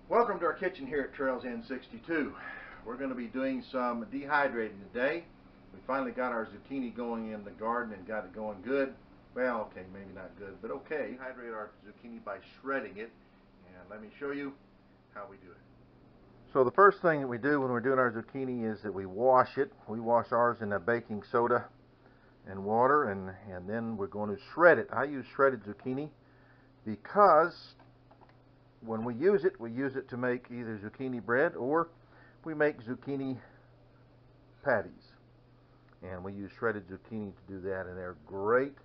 Welcome to our kitchen here at Trails End 62. We're going to be doing some dehydrating today. We finally got our zucchini going in the garden and got it going good. Well, okay, maybe not good, but okay. Dehydrate our zucchini by shredding it, and let me show you how we do it. So the first thing that we do when we're doing our zucchini is that we wash it. We wash ours in a baking soda and water, and then we're going to shred it. I use shredded zucchini because when we use it to make either zucchini bread or we make zucchini patties. And we use shredded zucchini to do that, and they're great.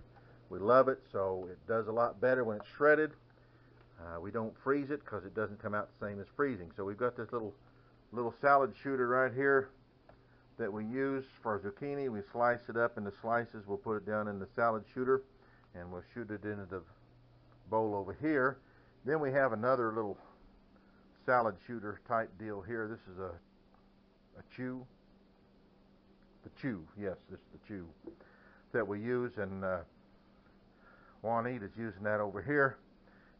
We love it, so it does a lot better when it's shredded. We don't freeze it because it doesn't come out the same as freezing. So we've got this little salad shooter right here that we use for our zucchini. We slice it up into slices. We'll put it down in the salad shooter, and we'll shoot it into the bowl over here. Then we have another little salad shooter type deal here. This is a chew. The chew, yes, this is the chew that we use, and Juanita's using that over here.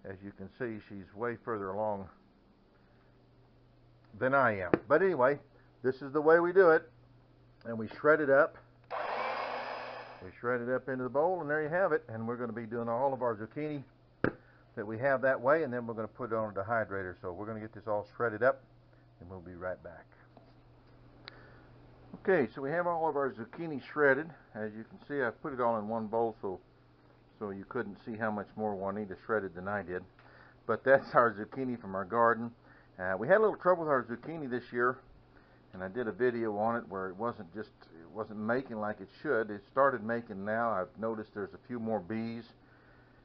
As you can see, she's way further along than I am. But anyway, this is the way we do it, and we shred it up. We shred it up into the bowl, and there you have it. And we're going to be doing all of our zucchini that we have that way, and then we're going to put it on a dehydrator. So we're going to get this all shredded up, and we'll be right back. Okay, so we have all of our zucchini shredded. As you can see, I put it all in one bowl so you couldn't see how much more Juanita shredded than I did. But that's our zucchini from our garden. We had a little trouble with our zucchini this year, and I did a video on it where it wasn't making like it should. It started making now. I've noticed there's a few more bees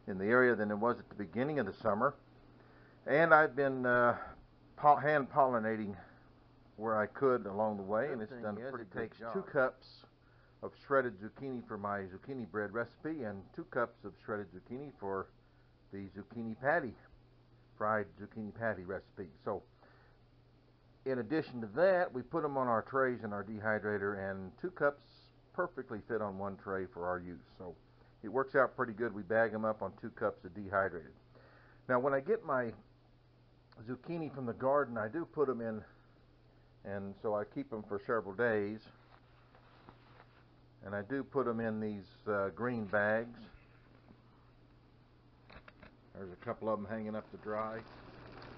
in the area than there was at the beginning of the summer, and I've been hand pollinating where I could along the way, and it's done pretty good. It takes 2 cups of shredded zucchini for my zucchini bread recipe and 2 cups of shredded zucchini for the zucchini patty, fried zucchini patty recipe. So in addition to that, we put them on our trays in our dehydrator, and 2 cups perfectly fit on one tray for our use. So it works out pretty good. We bag them up on 2 cups of dehydrated. Now when I get my zucchini from the garden, I do put them in, and so I keep them for several days. And I do put them in these green bags. There's a couple of them hanging up to dry.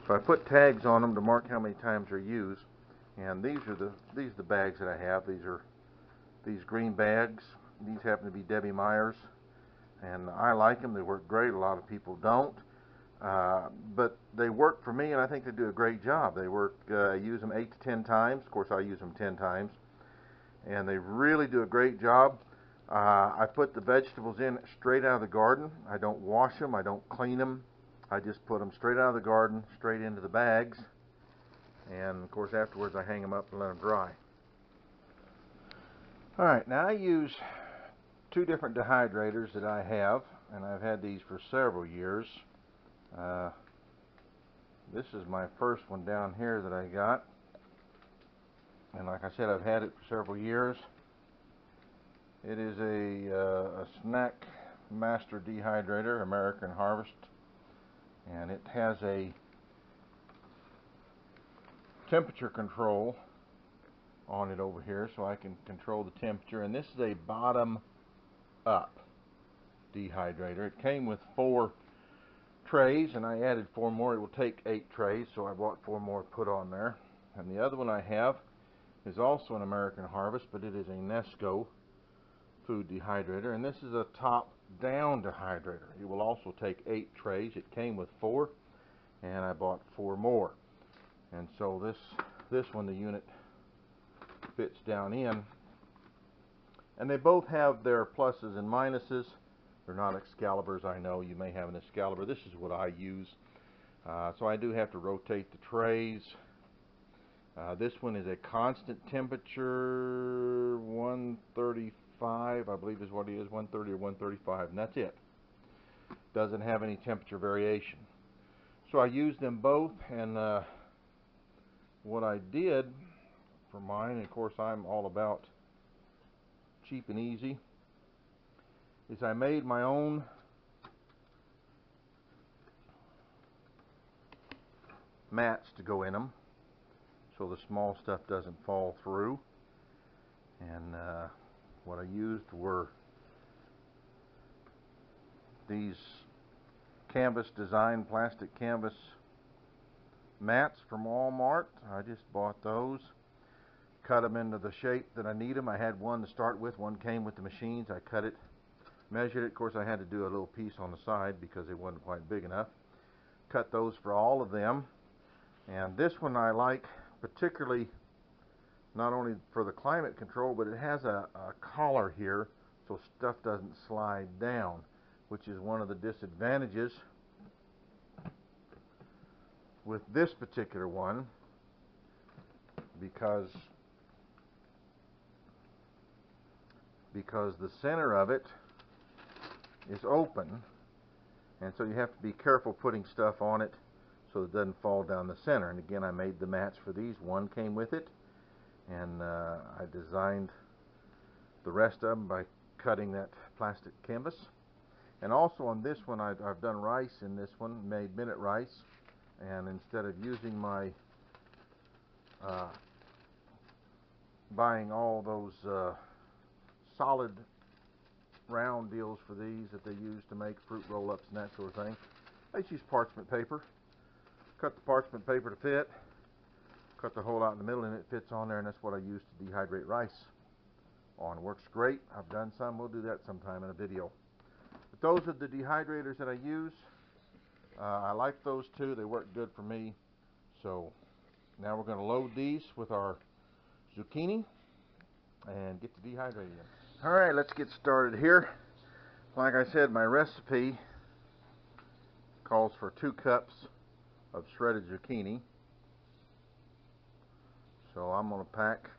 So I put tags on them to mark how many times they're used. And these are the bags that I have. These are these green bags. These happen to be Debbie Meyer's, and I like them. They work great. A lot of people don't, but they work for me, and I think they do a great job. They work. I use them 8 to 10 times. Of course, I use them 10 times, and they really do a great job. I put the vegetables in straight out of the garden. I don't wash them. I don't clean them. I just put them straight out of the garden, straight into the bags, and of course afterwards I hang them up and let them dry. All right, now I use 2 different dehydrators that I have, and I've had these for several years. This is my first one down here that I got, and like I said, I've had it for several years. It is a Snack Master dehydrator, American Harvest, and it has a temperature control on it over here, so I can control the temperature. And this is a bottom up dehydrator. It came with 4 trays, and I added 4 more. It will take 8 trays, so I bought 4 more put on there. And the other one I have is also an American Harvest, but it is a Nesco food dehydrator, and this is a top down dehydrator. It will also take 8 trays. It came with 4, and I bought 4 more. And so this one, the unit fits down in, and they both have their pluses and minuses. They're not Excaliburs. I know you may have an Excalibur. This is what I use. So I do have to rotate the trays. This one is a constant temperature, 135, I believe is what it is, 130 or 135, and that's it. Doesn't have any temperature variation. So I use them both, and what I did for mine, and of course I'm all about cheap and easy, is I made my own mats to go in them so the small stuff doesn't fall through. And what I used were these canvas design plastic canvas mats from Walmart. I just bought those, cut them into the shape that I need them. I had one to start with, one came with the machines. I cut it, measured it. Of course I had to do a little piece on the side because it wasn't quite big enough. Cut those for all of them. And this one I like particularly, not only for the climate control, but it has a collar here so stuff doesn't slide down, which is one of the disadvantages with this particular one, because the center of it is open, and so you have to be careful putting stuff on it so it doesn't fall down the center. And again, I made the mats for these. One came with it, and I designed the rest of them by cutting that plastic canvas. And also on this one, I've done rice in this one, made minute rice, and instead of using my buying all those solid round deals for these that they use to make fruit roll-ups and that sort of thing, I just use parchment paper. Cut the parchment paper to fit, cut the hole out in the middle, and it fits on there, and that's what I use to dehydrate rice on. It works great. I've done some. We'll do that sometime in a video. But those are the dehydrators that I use. I like those two. They work good for me. So now we're going to load these with our zucchini and get to dehydrating them. All right, let's get started here. Like I said, my recipe calls for 2 cups of shredded zucchini. So I'm going to pack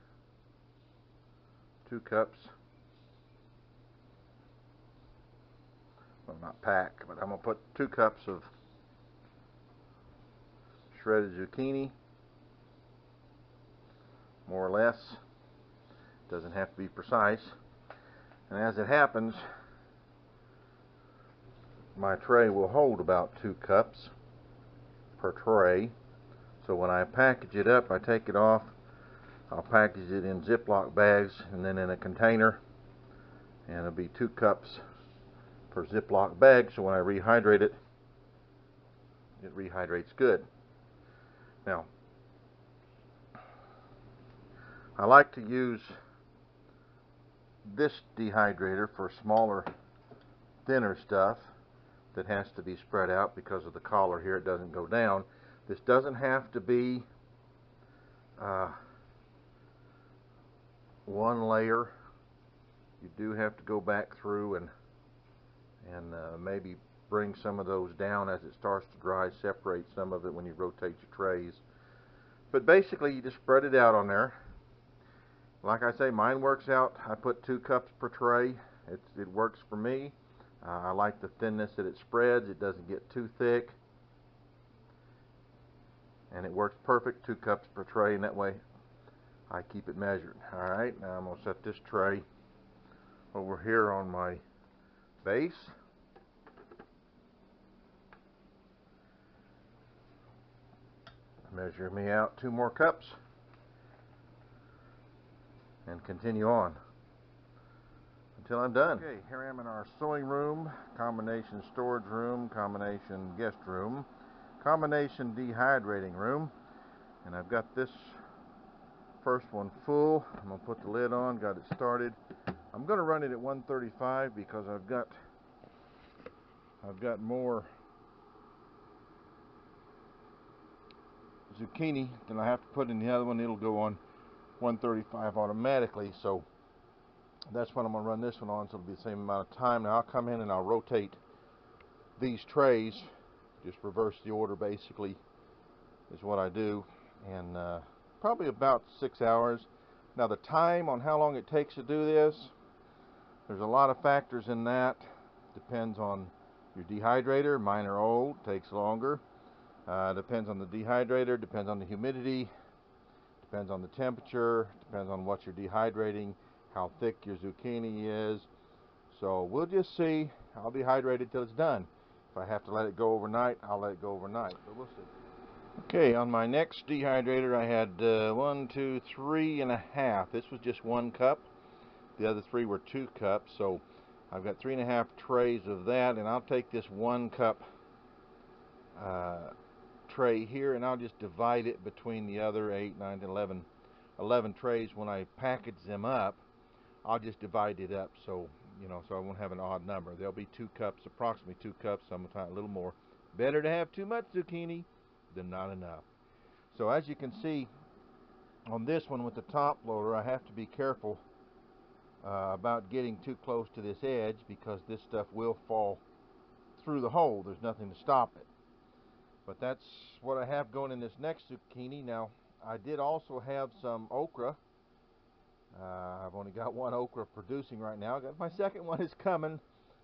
2 cups. Well, not pack, but I'm going to put 2 cups of shredded zucchini, more or less. Doesn't have to be precise. And as it happens, my tray will hold about 2 cups per tray. So when I package it up, I take it off, I'll package it in Ziploc bags and then in a container, and it'll be 2 cups per Ziploc bag, so when I rehydrate it, it rehydrates good. Now, I like to use this dehydrator for smaller, thinner stuff that has to be spread out because of the collar here. It doesn't go down. This doesn't have to be one layer. You do have to go back through and maybe bring some of those down as it starts to dry, separate some of it when you rotate your trays. But basically you just spread it out on there. Like I say, mine works out. I put 2 cups per tray. It works for me. I like the thinness that it spreads. It doesn't get too thick, and it works perfect. 2 cups per tray, and that way I keep it measured. Alright, now I'm going to set this tray over here on my base. Measure me out 2 more cups and continue on until I'm done. Okay, here I am in our sewing room, combination storage room, combination guest room, combination dehydrating room, and I've got this first one full. I'm going to put the lid on, got it started. I'm going to run it at 135 because I've got more zucchini than I have to put in the other one. It'll go on 135 automatically, so that's what I'm going to run this one on, so it'll be the same amount of time. Now I'll come in and I'll rotate these trays, just reverse the order basically is what I do, and probably about 6 hours. Now the time on how long it takes to do this, there's a lot of factors in that. Depends on your dehydrator. Mine are old, takes longer. Depends on the dehydrator, depends on the humidity, depends on the temperature, depends on what you're dehydrating, how thick your zucchini is. So we'll just see. I'll dehydrate it till it's done. If I have to let it go overnight, I'll let it go overnight, but we'll see. Okay, on my next dehydrator I had 1, 2, 3.5. This was just 1 cup. The other 3 were 2 cups, so I've got 3.5 trays of that, and I'll take this 1 cup tray here and I'll just divide it between the other 8, 9, 10, 11 trays. When I package them up, I'll just divide it up so so I won't have an odd number. There'll be 2 cups, approximately 2 cups, sometimes a little more. Better to have too much zucchini than not enough. So as you can see on this one with the top loader, I have to be careful about getting too close to this edge, because this stuff will fall through the hole. There's nothing to stop it. But that's what I have going in this next zucchini. Now, I did also have some okra. I've only got 1 okra producing right now. My second one is coming,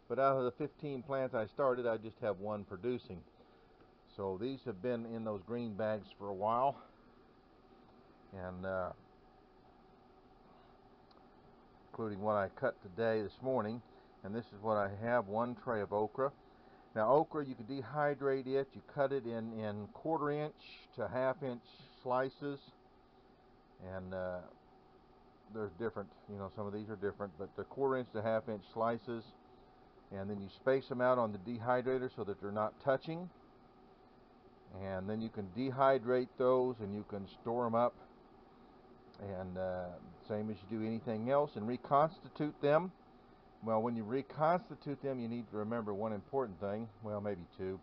but out of the 15 plants I started, I just have 1 producing. So these have been in those green bags for a while, and including what I cut today, this morning. And this is what I have: 1 tray of okra. Now, okra, you can dehydrate it. You cut it in 1/4 inch to 1/2 inch slices, and there's different, some of these are different, but the 1/4 inch to 1/2 inch slices, and then you space them out on the dehydrator so that they're not touching, and then you can dehydrate those and you can store them up, and same as you do anything else, and reconstitute them. Well, when you reconstitute them, you need to remember one important thing. Well, maybe 2.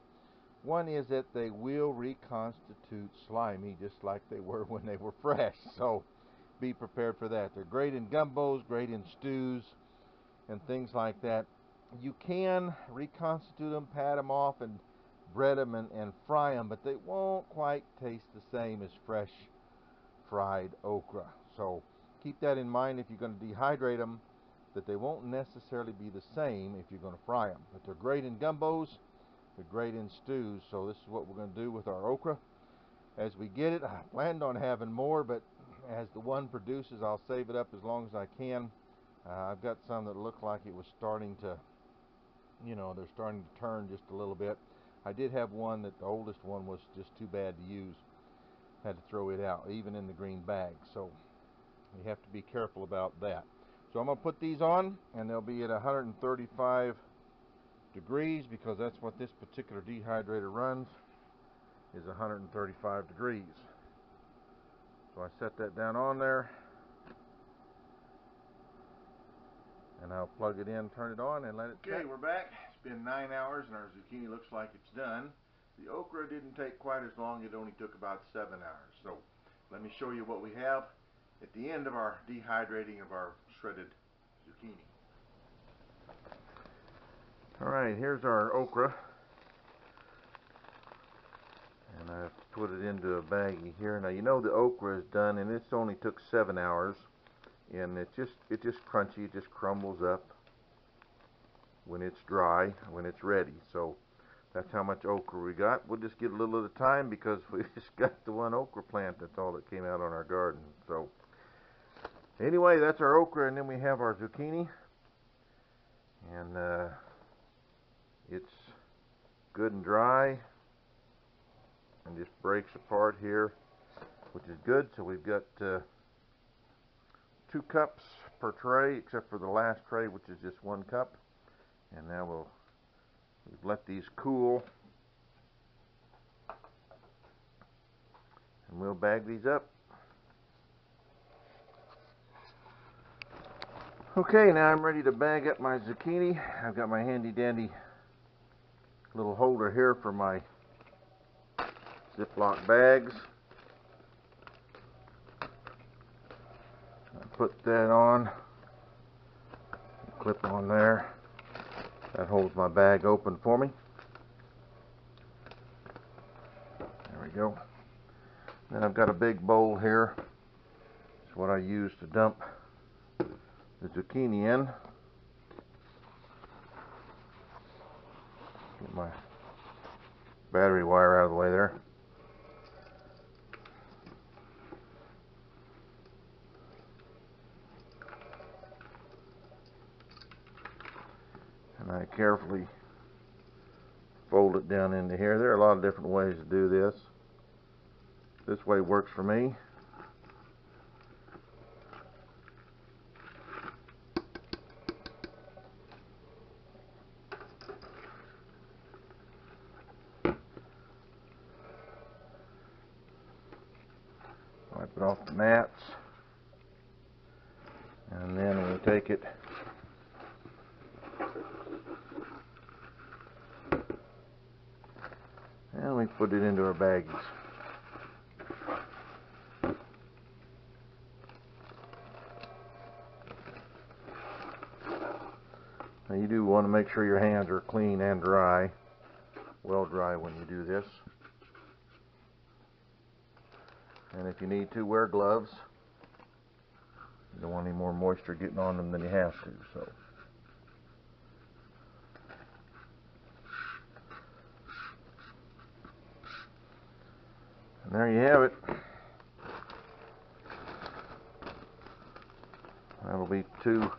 One is that they will reconstitute slimy, just like they were when they were fresh. So be prepared for that. They're great in gumbos, great in stews, and things like that. You can reconstitute them, pat them off, and bread them and fry them, but they won't quite taste the same as fresh fried okra. So keep that in mind if you're going to dehydrate them, that they won't necessarily be the same if you're going to fry them. But they're great in gumbos, they're great in stews. So this is what we're going to do with our okra as we get it. I planned on having more, but as the one produces, I'll save it up as long as I can. I've got some that look like it was starting to, they're starting to turn just a little bit. I did have one that the oldest one was just too bad to use. Had to throw it out, even in the green bag. So you have to be careful about that. So I'm going to put these on, and they'll be at 135 degrees, because that's what this particular dehydrator runs, is 135 degrees. So I set that down on there, and I'll plug it in, turn it on, and let it set. Okay, we're back. It's been 9 hours, and our zucchini looks like it's done. The okra didn't take quite as long. It only took about 7 hours. So let me show you what we have at the end of our dehydrating of our shredded zucchini. Alright, here's our okra, and I've put it into a baggie here. Now the okra is done, and this only took 7 hours, and it's just crunchy. It just crumbles up when it's dry, when it's ready. So that's how much okra we got. We'll just get a little at a time, because we just got the 1 okra plant. That's all that came out on our garden. So anyway, that's our okra, and then we have our zucchini, and it's good and dry and just breaks apart here, which is good. So we've got 2 cups per tray, except for the last tray, which is just 1 cup. And now we'll let these cool, and we'll bag these up. Okay, now I'm ready to bag up my zucchini. I've got my handy dandy little holder here for my Ziploc bags. I put that on, clip on there. That holds my bag open for me. There we go. Then I've got a big bowl here. It's what I use to dump the zucchini in. Get my battery wire out of the way there. And I carefully fold it down into here. There are a lot of different ways to do this. This way works for me. Wipe it off the mats, and then we take it and we put it into our baggies. Now you do want to make sure your hands are clean and dry, well dry when you do this. And if you need to, wear gloves. You don't want any more moisture getting on them than you have to. So, and there you have it. That'll be 2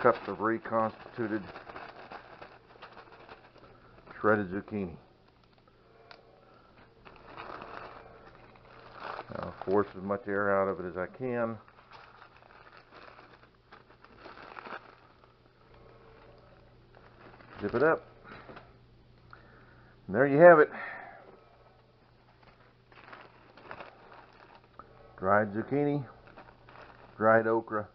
cups of reconstituted shredded zucchini. I'll force as much air out of it as I can. Zip it up. And there you have it. Dried zucchini, dried okra.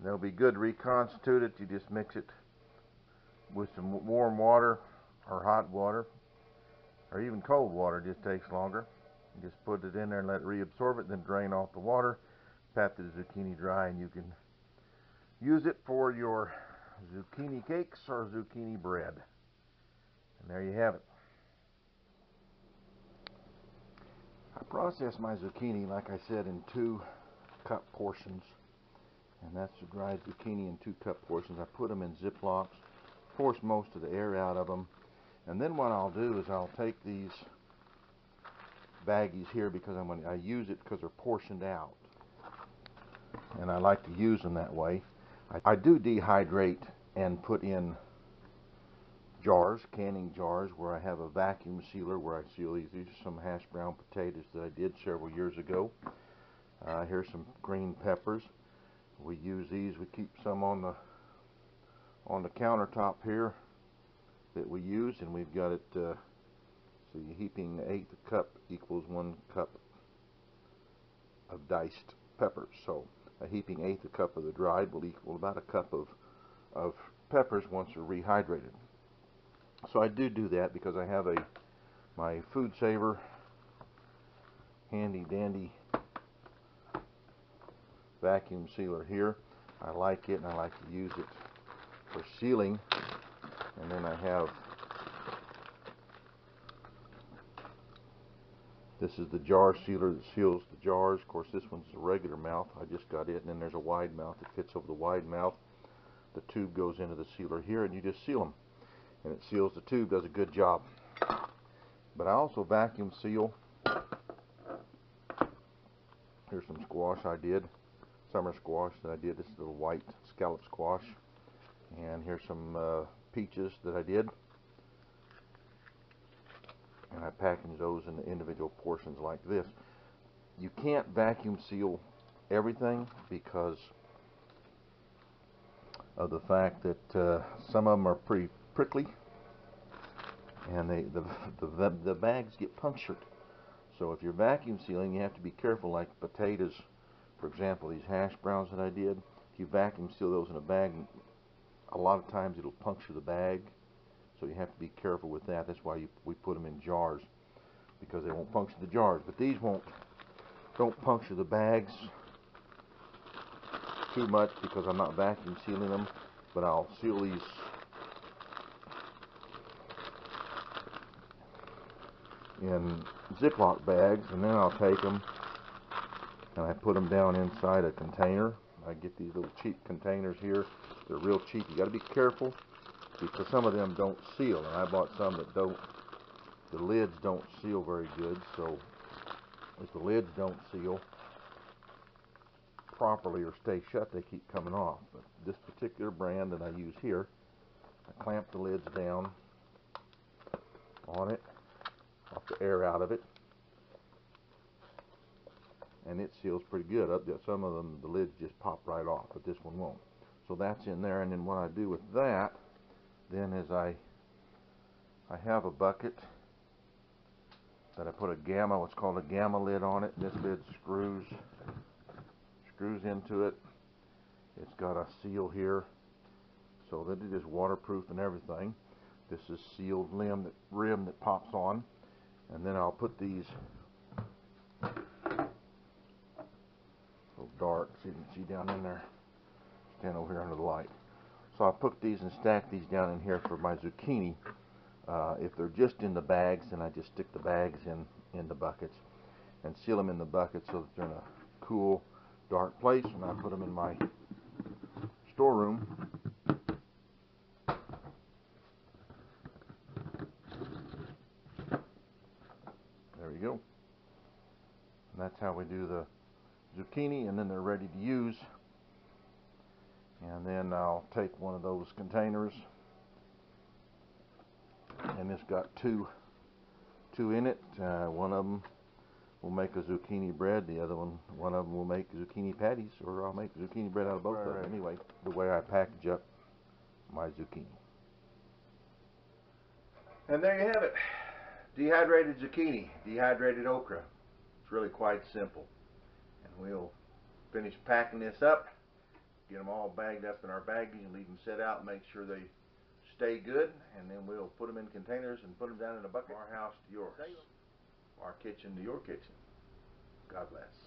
They'll be good reconstituted. You just mix it with some warm water or hot water, or even cold water, just takes longer. You just put it in there and let it reabsorb it, then drain off the water, pat the zucchini dry, and you can use it for your zucchini cakes or zucchini bread. And there you have it. I process my zucchini, like I said, in 2 cup portions. And that's the dried zucchini in 2 cup portions. I put them in Ziplocs, force most of the air out of them. And then what I'll do is I'll take these baggies here, because I use it because they're portioned out. And I like to use them that way. I do dehydrate and put in jars, canning jars, where I have a vacuum sealer where I seal these. These are some hash brown potatoes that I did several years ago. Here's some green peppers. We use these. We keep some on the countertop here that we use, and we've got it. See, heaping 1/8 cup equals 1 cup of diced peppers. So a heaping 1/8 cup of the dried will equal about 1 cup of peppers once they're rehydrated. So I do that because I have my food saver handy dandy vacuum sealer here. I like it, and I like to use it for sealing. And then I have, this is the jar sealer that seals the jars. Of course, this one's a regular mouth. I just got it. And then there's a wide mouth that fits over the wide mouth. The tube goes into the sealer here, and you just seal them. And it seals the tube, does a good job. But I also vacuum seal. Here's some squash I did. Summer squash that I did. This is a little white scallop squash. And here's some peaches that I did. And I package those in individual portions like this. You can't vacuum seal everything because of the fact that some of them are pretty prickly, and the bags get punctured. So if you're vacuum sealing, you have to be careful. Like potatoes, for example, these hash browns that I did, if you vacuum seal those in a bag, a lot of times it'll puncture the bag. So you have to be careful with that. That's why we put them in jars, because they won't puncture the jars. But these don't puncture the bags too much because I'm not vacuum sealing them. But I'll seal these in Ziploc bags, and then I'll take them and I put them down inside a container. I get these little cheap containers here. They're real cheap. You got to be careful because some of them don't seal, and I bought some that don't. The lids don't seal very good, so if the lids don't seal properly or stay shut, they keep coming off. But this particular brand that I use here, I clamp the lids down on it, off the air out of it, and it seals pretty good. Some of them, the lids just pop right off, but this one won't. So that's in there, and then what I do with that then is I have a bucket that I put what's called a gamma lid on it. This lid screws into it. It's got a seal here so that it is waterproof and everything. This is sealed rim that pops on, and then I'll put these, a little dark so you can see down in there, stand over here under the light. So I'll put these and stack these down in here for my zucchini. If they're just in the bags, then I just stick the bags in the buckets and seal them in the bucket so that they're in a cool, dark place, and I put them in my storeroom. There you go. And that's how we do the zucchini, and then they're ready to use. And then I'll take one of those containers, and it's got two in it. One of them will make a zucchini bread. The other one of them will make zucchini patties, or I'll make zucchini bread out of both of them. Anyway, the way I package up my zucchini. And there you have it. Dehydrated zucchini, dehydrated okra. It's really quite simple. And we'll finish packing this up, get them all bagged up in our baggies, and leave them set out and make sure they stay good, and then we'll put them in containers and put them down in a bucket. Our house to yours, our kitchen to your kitchen. God bless.